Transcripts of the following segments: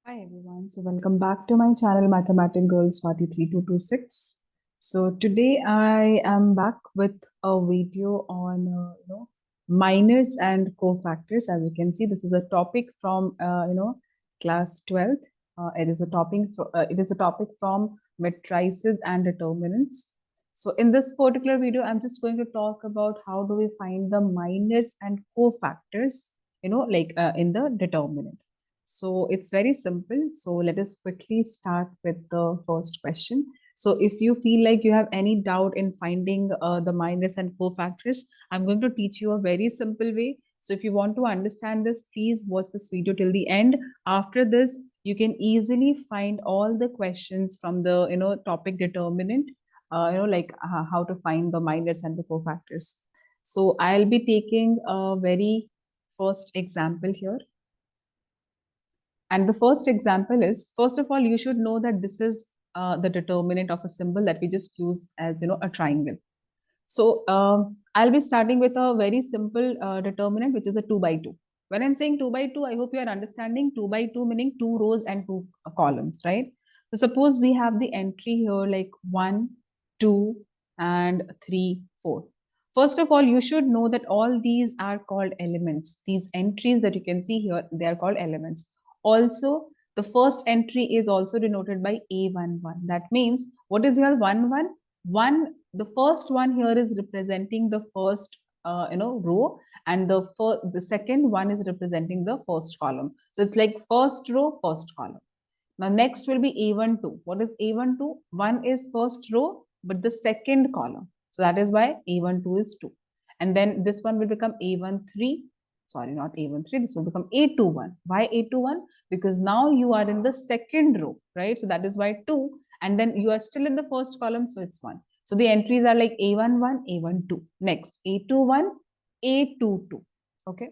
Hi everyone, so welcome back to my channel Mathematic Girl Swati 3226. So today I am back with a video on minors and cofactors. As you can see, this is a topic from class 12th. It is a topic from matrices and determinants. So in this particular video, I'm just going to talk about how do we find the minors and cofactors, in the determinant. So it's very simple. So let us quickly start with the first question. So if you feel like you have any doubt in finding the minors and cofactors, I'm going to teach you a very simple way. So if you want to understand this, please watch this video till the end. After this, you can easily find all the questions from the topic determinant, how to find the minors and the cofactors. So I'll be taking a very first example here. And the first example is, first of all, you should know that this is the determinant of a symbol that we just use as, a triangle. So I'll be starting with a very simple determinant, which is a 2 by 2. When I'm saying 2 by 2, I hope you are understanding 2 by 2 meaning 2 rows and 2 columns, right? So suppose we have the entry here like 1, 2, and 3, 4. First of all, you should know that all these are called elements. These entries that you can see here, they are called elements. Also, the first entry is also denoted by A11. That means, what is your 1, 1? 1, the first one here is representing the first row, and the second one is representing the first column. So it's like first row, first column. Now next will be A12. What is A12? 1 is first row, but the second column. So that is why A12 is 2. And then this one will become A13. Sorry, not A13. This will become A21. Why A21? Because now you are in the second row, right? So that is why 2. And then you are still in the first column, so it's 1. So the entries are like A11, A12. Next, A21, A22. Okay.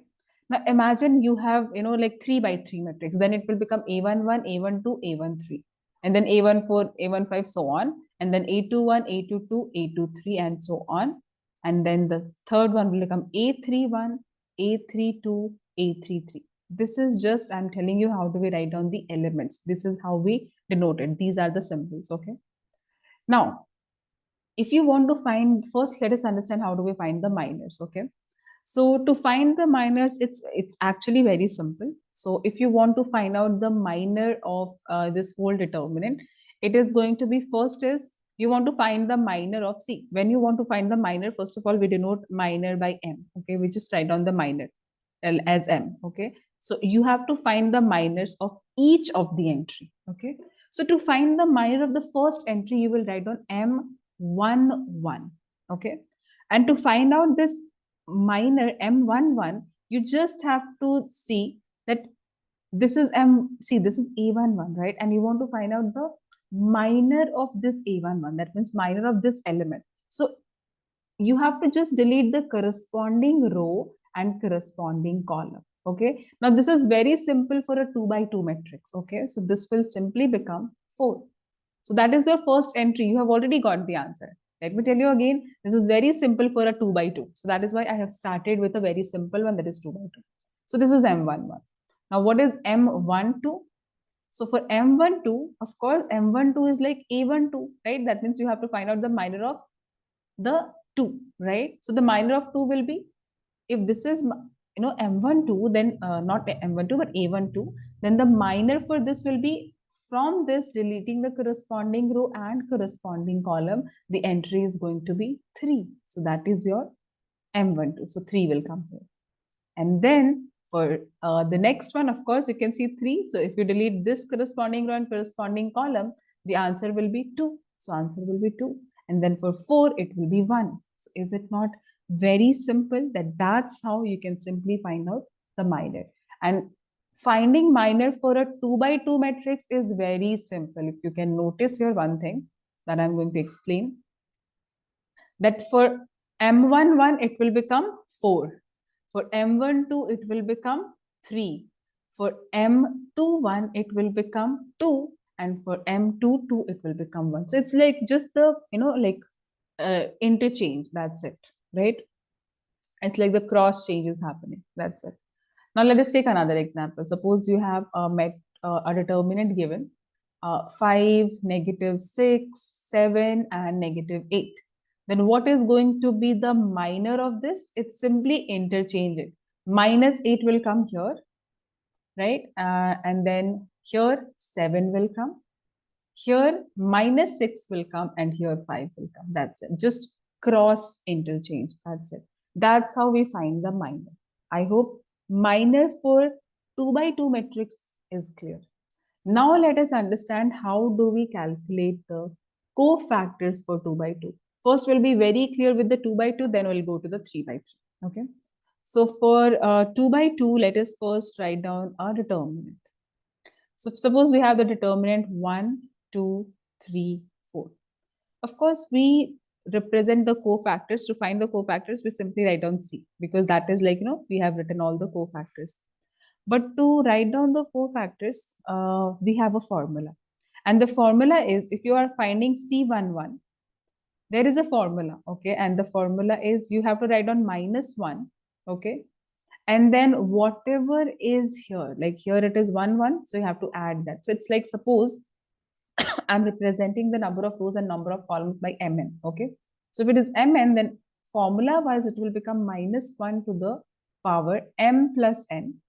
Now imagine you have, like 3 by 3 matrix. Then it will become A11, A12, A13. And then A14, A15, so on. And then A21, A22, A23, and so on. And then the third one will become A31, A32, A33. This is just, I'm telling you how do we write down the elements. This is how we denote it. These are the symbols, okay? Now, if you want to find, first let us understand how do we find the minors, okay? So to find the minors, it's actually very simple. So if you want to find out the minor of this whole determinant, it is going to be, first is you want to find the minor of C. When you want to find the minor, first of all, we denote minor by M. Okay, we just write down the minor as M. Okay, so you have to find the minors of each of the entry. Okay, so to find the minor of the first entry, you will write down M11. Okay, and to find out this minor M11, you just have to see that this is this is A11, right? And you want to find out the minor of this A11. That means minor of this element. So you have to just delete the corresponding row and corresponding column. Okay. Now this is very simple for a 2 by 2 matrix. Okay. So this will simply become 4. So that is your first entry. You have already got the answer. Let me tell you again, this is very simple for a 2 by 2. So that is why I have started with a very simple one, that is 2 by 2. So this is M11. Now what is M12? So for M12, of course, M12 is like A12, right? That means you have to find out the minor of the 2, right? So the minor of 2 will be, if this is M12, then not M12 but A12, then the minor for this will be, from this deleting the corresponding row and corresponding column, the entry is going to be 3. So that is your M12. So 3 will come here. And then for the next one, of course, you can see 3. So if you delete this corresponding row and corresponding column, the answer will be 2. So answer will be 2. And then for 4, it will be 1. So is it not very simple that that's how you can simply find out the minor? And finding minor for a 2 by 2 matrix is very simple. If you can notice here one thing that I'm going to explain, that for M11, it will become 4. For M12, it will become 3. For M21, it will become 2. And for M22, it will become 1. So it's like just the, interchange. That's it, right? It's like the cross change is happening. That's it. Now let us take another example. Suppose you have a determinant given, 5, -6, 7, and -8. Then what is going to be the minor of this? It's simply interchange it. -8 will come here, right? And then here 7 will come. Here -6 will come, and here 5 will come. That's it. Just cross interchange. That's it. That's how we find the minor. I hope minor for 2 by 2 matrix is clear. Now let us understand how do we calculate the cofactors for 2 by 2. First we'll be very clear with the 2 by 2, then we'll go to the 3 by 3. Okay. So for 2 by 2, let us first write down our determinant. So suppose we have the determinant 1, 2, 3, 4. Of course, we represent the cofactors. To find the cofactors, we simply write down C, because that is like, we have written all the cofactors. But to write down the cofactors, we have a formula. And the formula is, if you are finding C11, there is a formula, okay? And the formula is, you have to write down -1, okay? And then whatever is here, like here it is 1, 1, so you have to add that. So it's like, suppose I'm representing the number of rows and number of columns by mn, okay? So if it is mn, then formula wise it will become -1 to the power m plus n,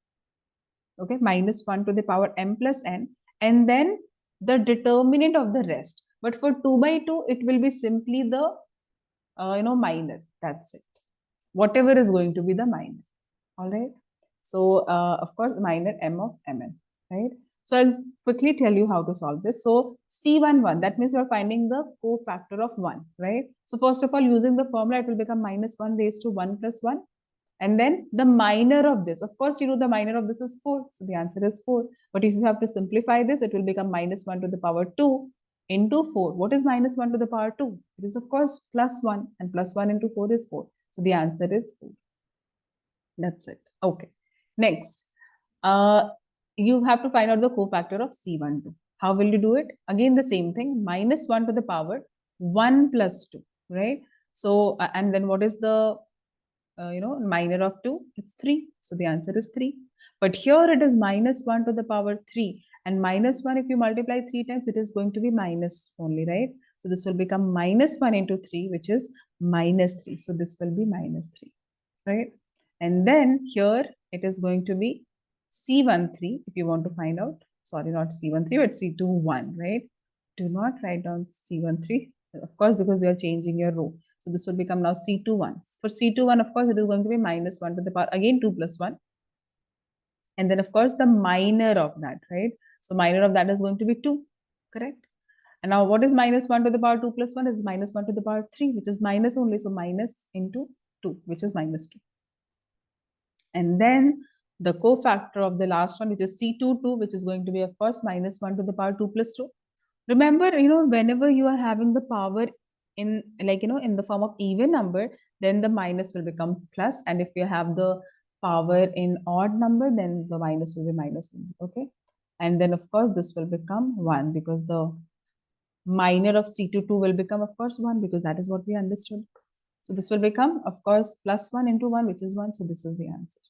okay? -1 to the power m plus n, and then the determinant of the rest. But for 2 by 2, it will be simply the, minor. That's it. Whatever is going to be the minor. All right. So, of course, minor m of mn, right? So, I'll quickly tell you how to solve this. So, C11, that means you're finding the cofactor of 1, right? So, first of all, using the formula, it will become -1 raised to 1 plus 1. And then the minor of this, of course, the minor of this is 4. So, the answer is 4. But if you have to simplify this, it will become -1 to the power 2 into 4. What is -1 to the power 2? It is, of course, +1. And +1 into 4 is 4. So, the answer is 4. That's it. Okay. Next, you have to find out the cofactor of C12. How will you do it? Again, the same thing, -1 to the power 1 plus 2, right? So, and then what is the, minor of 2? It's 3. So, the answer is 3. But here it is -1 to the power 3. And -1, if you multiply 3 times, it is going to be minus only, right? So, this will become -1 into 3, which is -3. So, this will be -3, right? And then here it is going to be C13 if you want to find out. Sorry, not C13, but C21, right? Do not write down C13, of course, because you are changing your row. So this will become now C21. For C21, of course, it is going to be -1 to the power, again 2 plus 1. And then, of course, the minor of that, right? So minor of that is going to be 2, correct? And now what is -1 to the power 2 plus 1 is -1 to the power 3, which is minus only. So minus into 2, which is -2. And then the cofactor of the last one, which is C22, which is going to be, of course, -1 to the power 2 plus 2. Remember, whenever you are having the power in, like, in the form of even number, then the minus will become plus. And if you have the power in odd number, then the minus will be -1, okay? And then, of course, this will become 1, because the minor of C22 will become, of course, 1, because that is what we understood. So this will become, of course, +1 into 1, which is 1. So this is the answer.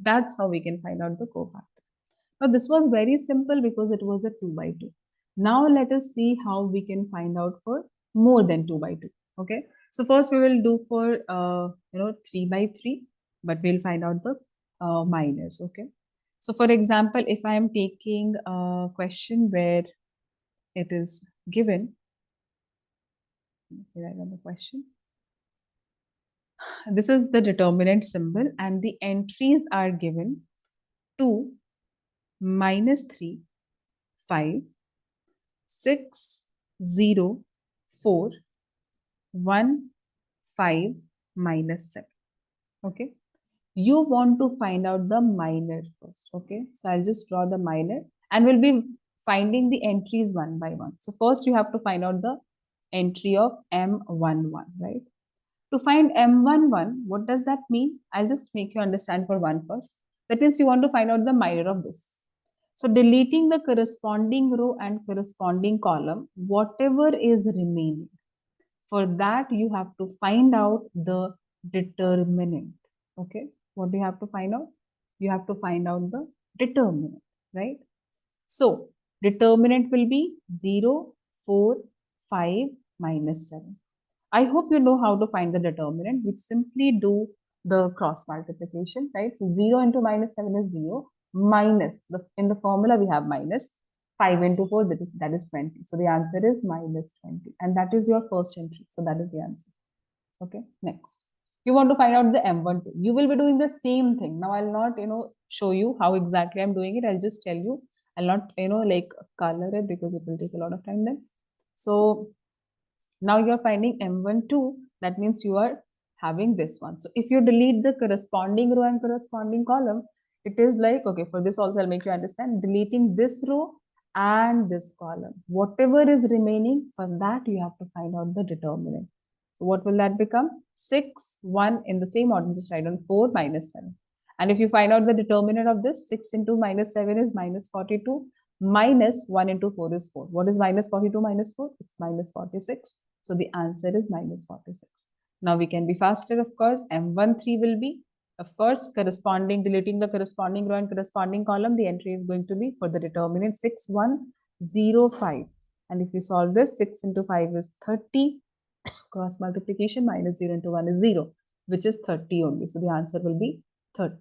That's how we can find out the cofactor. Now, this was very simple because it was a 2 by 2. Now, let us see how we can find out for more than 2 by 2. Okay. So, first we will do for, 3 by 3, but we'll find out the minors. Okay. So, for example, if I am taking a question where it is given, write on the question. This is the determinant symbol, and the entries are given 2, -3, 5, 6, 0, 4, 1, 5, -7. Okay. You want to find out the minor first. Okay. So I'll just draw the minor, and we'll be finding the entries one by one. So first you have to find out the entry of M11, right? To find M11, what does that mean? I'll just make you understand for one first. That means you want to find out the minor of this. So deleting the corresponding row and corresponding column, whatever is remaining, for that you have to find out the determinant. Okay. What do you have to find out? You have to find out the determinant, right? So determinant will be 0, 4, 5, minus 7. I hope you know how to find the determinant, which simply do the cross multiplication, right? So 0 into minus 7 is 0, minus, in the formula we have minus, 5 into 4, that is 20. So the answer is minus 20. And that is your first entry. So that is the answer. Okay, next. You want to find out the M12. You will be doing the same thing. Now I'll not, show you how exactly I'm doing it. I'll just tell you. I'll not, like color it because it will take a lot of time then. So now you're finding M12. That means you are having this one. So if you delete the corresponding row and corresponding column, it is like, okay, for this also I'll make you understand, deleting this row and this column. Whatever is remaining, for that you have to find out the determinant. So what will that become? 6, 1 in the same order, just write on 4 minus 7. And if you find out the determinant of this, 6 into minus 7 is minus 42, minus 1 into 4 is 4. What is minus 42 minus 4? It's minus 46. So the answer is minus 46. Now we can be faster, of course. M13 will be, of course, corresponding, deleting the corresponding row and corresponding column. The entry is going to be for the determinant 6105. And if you solve this, 6 into 5 is 30. Cross multiplication, minus 0 into 1 is 0, which is 30 only. So the answer will be 30.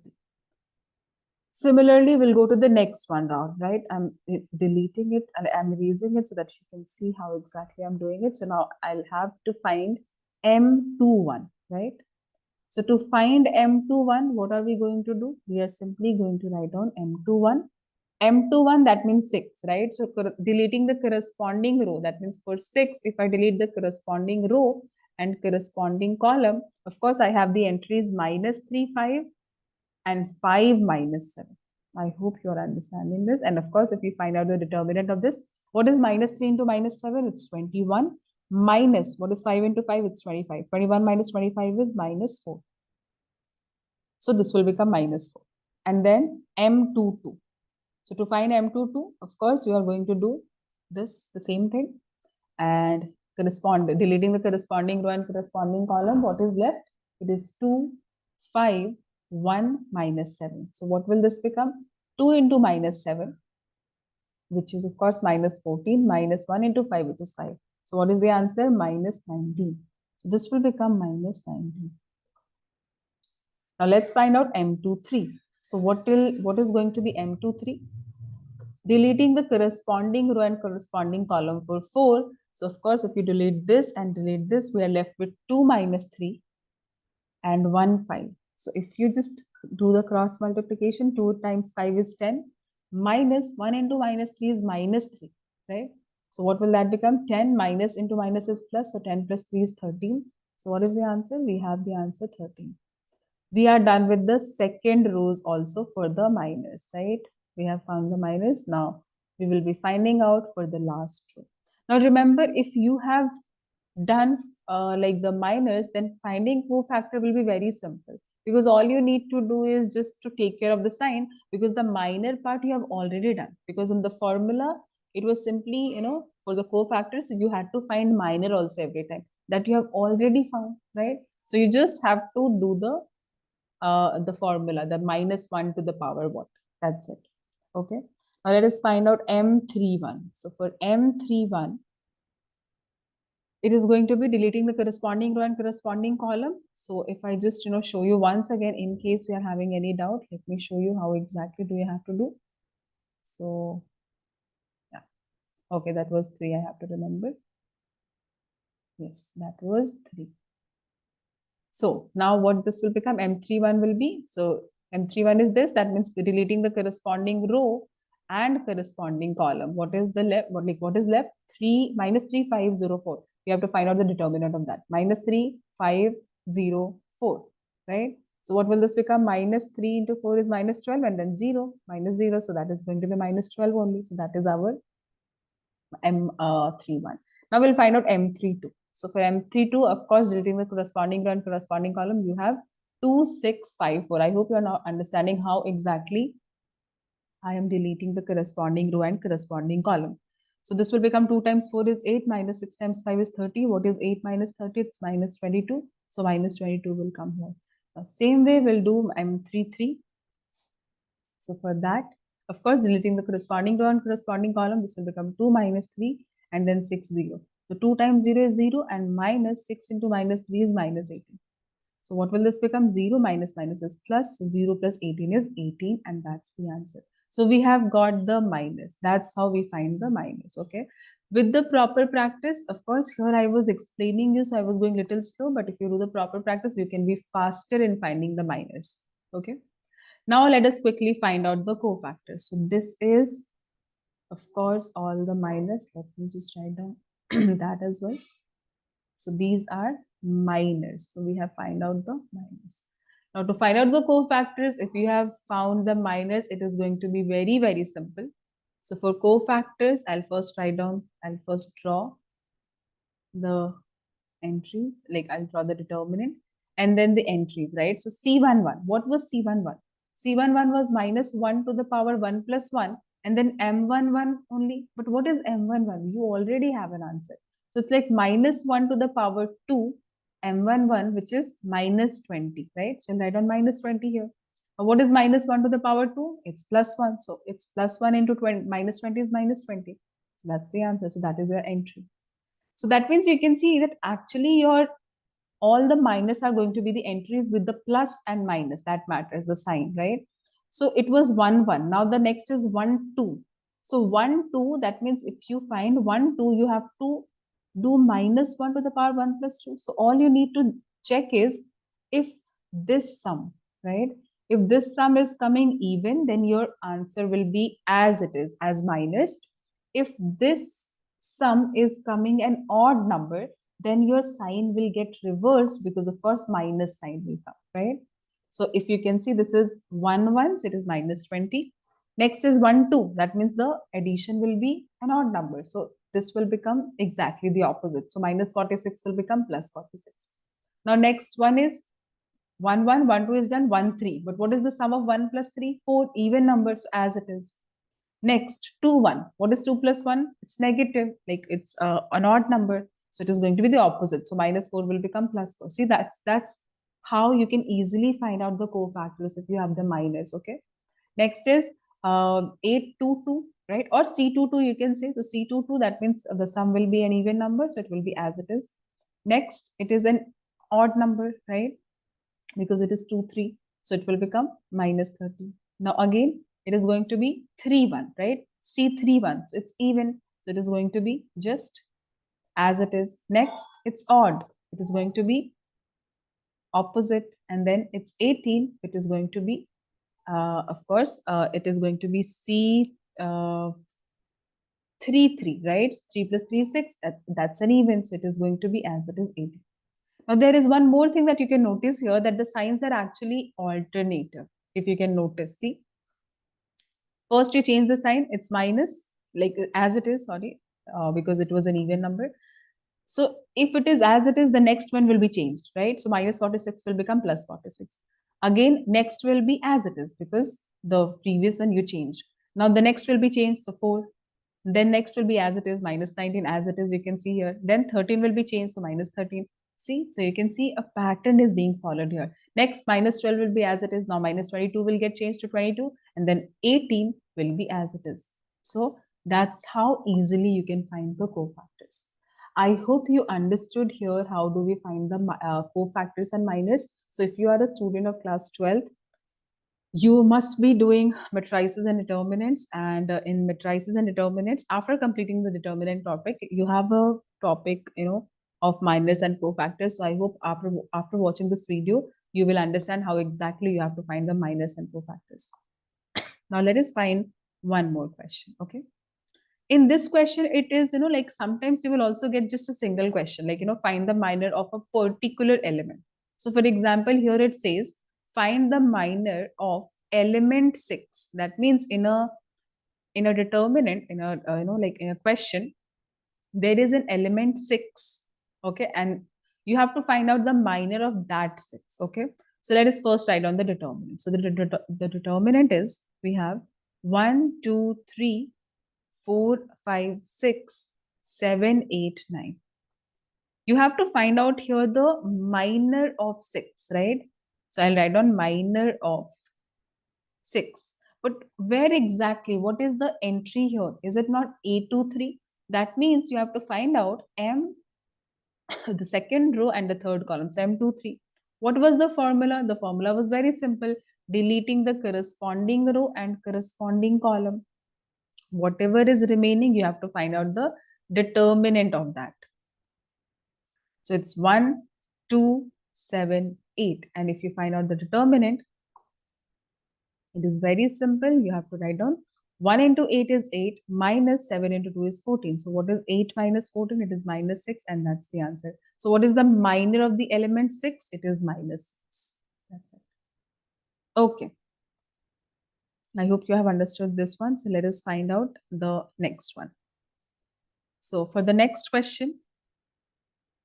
Similarly, we'll go to the next one round, right? I'm deleting it and I'm erasing it so that you can see how exactly I'm doing it. So now I'll have to find M21, right? So to find M21, what are we going to do? We are simply going to write down M21. M21, that means 6, right? So deleting the corresponding row, that means for 6, if I delete the corresponding row and corresponding column, of course, I have the entries minus 3, 5 and 5 minus 7. I hope you are understanding this. And of course, if you find out the determinant of this, what is minus 3 into minus 7? It's 21. Minus, what is 5 into 5? It's 25. 21 minus 25 is minus 4. So this will become minus 4. And then M22. So to find M22, of course, you are going to do this, the same thing. And deleting the corresponding row and corresponding column, what is left? It is 2, 5, 1 minus 7. So what will this become? 2 into minus 7, which is of course minus 14, minus 1 into 5, which is 5. So what is the answer? Minus 19. So this will become minus 19. Now let's find out M23. So what is going to be M23? Deleting the corresponding row and corresponding column for 4. So of course, if you delete this and delete this, we are left with 2 minus 3 and 1, 5. So if you just do the cross multiplication, 2 times 5 is 10, minus 1 into minus 3 is minus 3, right? So what will that become? 10 minus into minus is plus, so 10 plus 3 is 13. So what is the answer? We have the answer 13. We are done with the second rows also for the minus, right? We have found the minus. Now we will be finding out for the last row. Now remember, if you have done like the minors, then finding cofactor will be very simple, because all you need to do is just to take care of the sign, because the minor part you have already done, because in the formula it was simply, for the cofactors you had to find minor also every time, that you have already found, right? So you just have to do the formula, the minus 1 to the power what, that's it. Okay, now let us find out M31. So for M31, it is going to be deleting the corresponding row and corresponding column. So if I just, show you once again, in case you are having any doubt, let me show you how exactly do you have to do. So, yeah. Okay, that was 3, I have to remember. Yes, that was 3. So now what this will become? M31 will be, so M31 is this, that means deleting the corresponding row and corresponding column. What is the left? What is left? 3 minus 3, 5, 0, 4. You have to find out the determinant of that. Minus 3, 5, 0, 4, right? So what will this become? Minus 3 into 4 is minus 12, and then 0, minus 0. So that is going to be minus 12 only. So that is our M31. Now we'll find out M32. So for M32, of course, deleting the corresponding row and corresponding column, you have 2, 6, 5, 4. I hope you are now understanding how exactly I am deleting the corresponding row and corresponding column. So this will become 2 times 4 is 8, minus 6 times 5 is 30. What is 8 minus 30? It's minus 22. So minus 22 will come here. Same way we'll do M33. So for that, Of course, deleting the corresponding row and corresponding column, this will become 2 minus 3 and then 6, 0. So 2 times 0 is 0 and minus 6 into minus 3 is minus 18. So what will this become? 0 minus minus is plus. So 0 plus 18 is 18 and that's the answer. So we have got the minus. That's how we find the minus. Okay. With the proper practice, of course, here I was explaining you, so I was going a little slow, but if you do the proper practice, you can be faster in finding the minus. Okay. Now let us quickly find out the cofactors. So this is, of course, all the minus. Let me just write down that as well. So these are minors. So we have find out the minors. Now to find out the cofactors, if you have found the minors, it is going to be very, very simple. So for cofactors, I'll first draw the entries, like I'll draw the determinant and then the entries, right? So C11, what was C11? C11 was minus 1 to the power 1 plus 1 and then M11 only. But what is M11? You already have an answer. So it's like minus 1 to the power 2 M11, which is minus 20, right? So I'll write on minus 20 here. Now what is minus 1 to the power 2? It's plus 1. So it's plus 1 into 20, minus 20 is minus 20. So that's the answer. So that is your entry. So that means you can see that actually your all the minors are going to be the entries with the plus and minus. That matters, the sign, right? So it was 1, 1. Now the next is 1, 2. So 1, 2, that means if you find 1, 2, you have to do minus 1 to the power 1 plus 2. So all you need to check is if this sum, right? If this sum is coming even, then your answer will be as it is, as minus. If this sum is coming an odd number, then your sign will get reversed because of course minus sign will come, right? So if you can see, this is 1, 1, so it is minus 20. Next is 1, 2. That means the addition will be an odd number. So this will become exactly the opposite. So minus 46 will become plus 46. Now next one is 1, 1, 1, 2 is done, 1, 3. But what is the sum of 1 plus 3? 4, even numbers as it is. Next, 2, 1. What is 2 plus 1? It's negative, like it's an odd number. So it is going to be the opposite. So minus 4 will become plus 4. See, that's how you can easily find out the cofactors if you have the minus, okay? Next is 8, 2, 2, right? Or C22 you can say. So C22, that means the sum will be an even number. So it will be as it is. Next, it is an odd number, right? Because it is 2, 3. So it will become minus 30. Now again, it is going to be 3, 1, right? C31. So it's even. So it is going to be just as it is. Next, it's odd. It is going to be opposite. And then it's 18. It is going to be, of course, it is going to be C 3, 3, right? 3 plus 3 is 6. That's an even. So it is going to be as it is 18. Now, there is one more thing that you can notice here, that the signs are actually alternative. If you can notice, see, first you change the sign, it's minus, like as it is, sorry, because it was an even number. So if it is as it is, the next one will be changed, right? So minus 46 will become plus 46. Again, next will be as it is because the previous one you changed. Now the next will be changed, so 4. Then next will be as it is, minus 19 as it is, you can see here. Then 13 will be changed, so minus 13. See, so you can see a pattern is being followed here. Next, minus 12 will be as it is. Now minus 22 will get changed to 22 and then 18 will be as it is. So that's how easily you can find the cofactors. I hope you understood here how do we find the cofactors and minors. So if you are a student of class 12th, you must be doing matrices and determinants, and in matrices and determinants, after completing the determinant topic, you have a topic, of minors and cofactors. So I hope after watching this video, you will understand how exactly you have to find the minors and cofactors. Now let us find one more question. Okay. In this question, it is, like sometimes you will also get just a single question, like, find the minor of a particular element. So for example, here it says, find the minor of element 6. That means in a determinant, in a, like in a question, there is an element 6. Okay. And you have to find out the minor of that 6. Okay. So let us first write on the determinant. So the determinant is, we have 1, 2, 3, 4, 5, 6, 7, 8, 9. You have to find out here the minor of 6, right? So I'll write on minor of 6. But where exactly? What is the entry here? Is it not A23? That means you have to find out M, the second row and the third column. So M23. What was the formula? The formula was very simple. Deleting the corresponding row and corresponding column. Whatever is remaining, you have to find out the determinant of that. So it's 1, 2, 7, 8. And if you find out the determinant, it is very simple. You have to write down 1 into 8 is 8, minus 7 into 2 is 14. So what is 8 minus 14? It is minus 6, and that's the answer. So what is the minor of the element 6? It is minus 6. That's it. Okay. I hope you have understood this one. So let us find out the next one. So for the next question,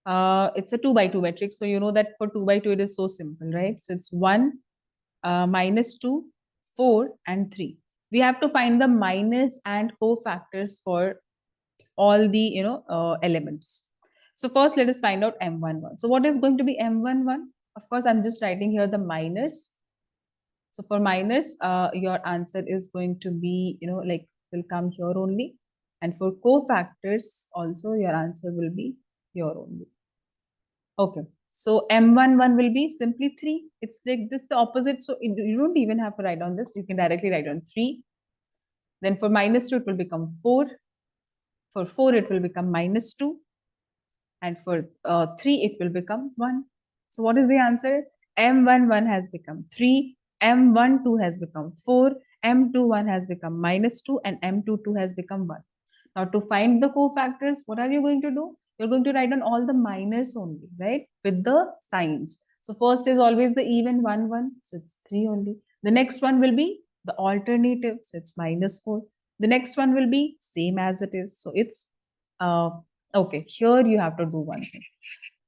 it's a 2 by 2 matrix. So you know that for 2 by 2, it is so simple, right? So it's 1, minus 2, 4, and 3. We have to find the minors and cofactors for all the elements. So first, let us find out M11. So what is going to be M11? Of course, I'm just writing here the minors. So for minors, your answer is going to be, will come here only. And for cofactors, also your answer will be here only. Okay. So M11 will be simply 3. It's like this, the opposite. So you don't even have to write down this. You can directly write down 3. Then for minus 2, it will become 4. For 4, it will become minus 2. And for 3, it will become 1. So what is the answer? M11 has become 3. M12 has become 4. M21 has become minus 2. And M22 has become 1. Now to find the cofactors, what are you going to do? You're going to write down all the minors only, right? With the signs. So first is always the even 1, 1. So it's 3 only. The next one will be the alternative. So it's minus 4. The next one will be same as it is. So it's, okay, here you have to do one thing.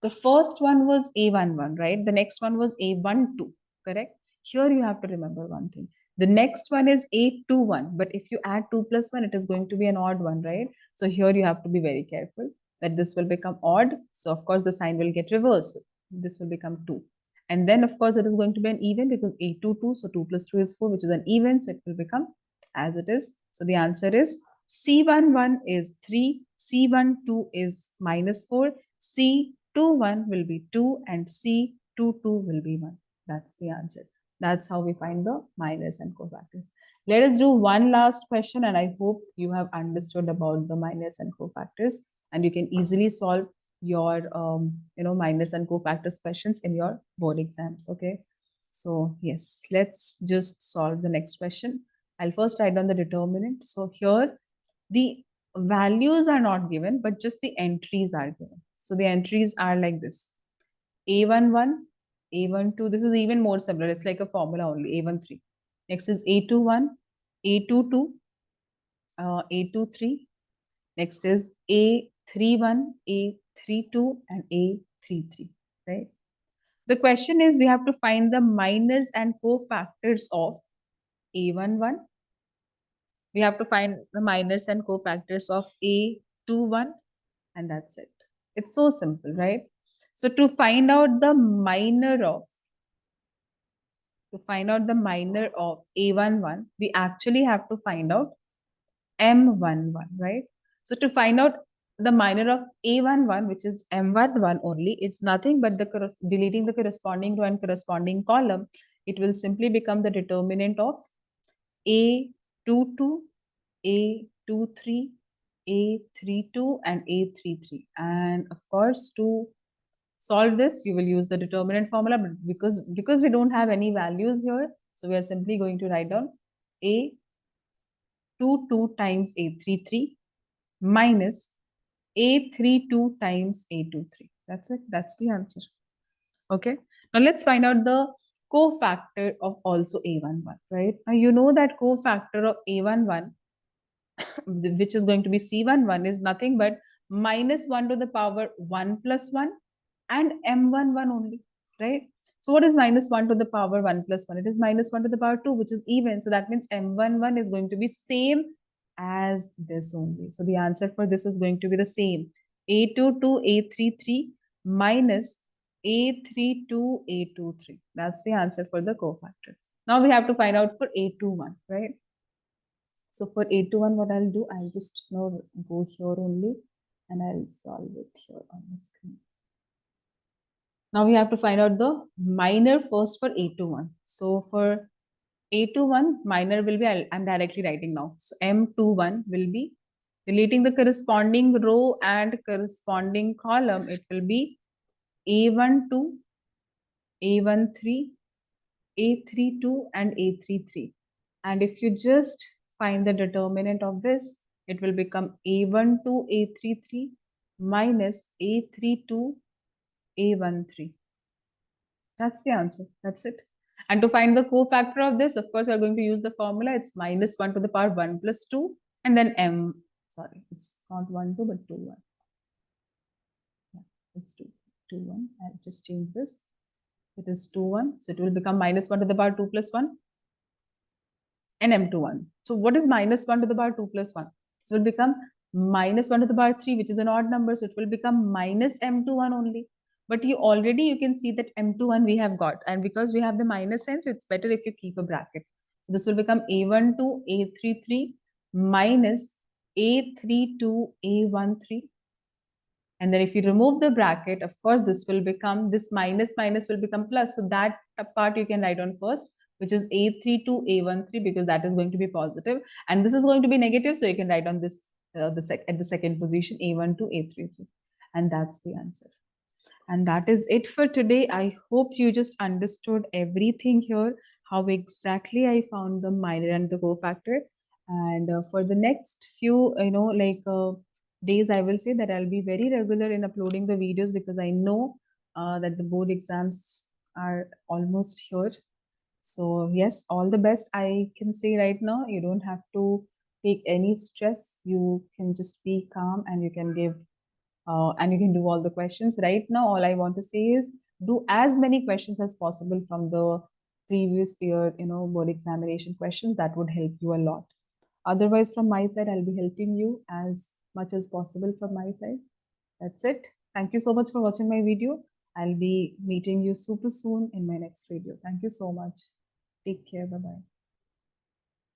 The first one was A11, right? The next one was A12, correct? Here you have to remember one thing. The next one is A21, but if you add 2 plus 1, it is going to be an odd one, right? So here you have to be very careful that this will become odd. So of course the sign will get reversed. This will become 2. And then of course it is going to be an even because A22, so 2 plus 2 is 4, which is an even. So it will become as it is. So the answer is C11 is 3, C12 is minus 4, C21 will be 2, and C22 will be 1. That's the answer. That's how we find the minors and cofactors. Let us do one last question, and I hope you have understood about the minors and cofactors, and you can easily solve your minors and cofactors questions in your board exams. Okay, so yes, let's just solve the next question. I'll first write down the determinant. So here the values are not given, but just the entries are given. So the entries are like this: A11, A12. This is even more similar. It's like a formula only. A13. Next is A21, A22, A23. Next is A31, A32, and A33. Right. The question is we have to find the minors and cofactors of A11. We have to find the minors and cofactors of A21, and that's it. It's so simple, right? So to find out the minor of A11, we actually have to find out M11, right? So to find out the minor of A11, which is M11 only, it's nothing but deleting the corresponding row and corresponding column. It will simply become the determinant of A22, A23, A32, and A33. And of course, to solve this, you will use the determinant formula, but because we don't have any values here, so we are simply going to write down A22 times A33 minus A32 times A23. That's it. That's the answer. Okay. Now let's find out the cofactor of also A11, right? Now you know that cofactor of A11, which is going to be C11, is nothing but minus 1 to the power 1 plus 1 and M11 only, right? So what is minus 1 to the power 1 plus 1? It is minus 1 to the power 2, which is even. So that means M11 is going to be same as this only. So the answer for this is going to be the same. A22, A33 minus A32, A23. That's the answer for the cofactor. Now we have to find out for A21, right? So for A21, what I'll do, I'll just go here only and I'll solve it here on the screen. Now we have to find out the minor first for A21. So for A21, minor will be, I'm directly writing now. So M21 will be deleting the corresponding row and corresponding column. It will be A12, A13, A32 and A33. And if you just find the determinant of this, it will become A12, A33 minus A32, A13. That's the answer. That's it. And to find the cofactor of this, of course, you're going to use the formula. It's minus 1 to the power 1 plus 2 and then m. Sorry, it's not 1, 2, but 2, 1. Yeah, it's 2, 2, 1. I'll just change this. It is 2, 1. So it will become minus 1 to the power 2 plus 1 and m21. So what is minus 1 to the power 2 plus 1? This will become minus 1 to the power 3, which is an odd number. So it will become minus m21 only. But you can see that m21 we have got. And because we have the minus sign, so it's better if you keep a bracket. This will become a12, a33 minus a32, a13. And then if you remove the bracket, of course, this minus will become plus. So that part you can write on first, which is A32, A13, because that is going to be positive. And this is going to be negative. So you can write on this at the second position, A12, A33. And that's the answer. And that is it for today. I hope you just understood everything here, how exactly I found the minor and the cofactor. And for the next few, days, I will say that I'll be very regular in uploading the videos because I know that the board exams are almost here. So yes, all the best I can say right now. You don't have to take any stress. You can just be calm and you can give and you can do all the questions. Right now, all I want to say is do as many questions as possible from the previous year, board examination questions. That would help you a lot. Otherwise, from my side, I'll be helping you as much as possible from my side. That's it. Thank you so much for watching my video. I'll be meeting you super soon in my next video. Thank you so much. Take care. Bye-bye.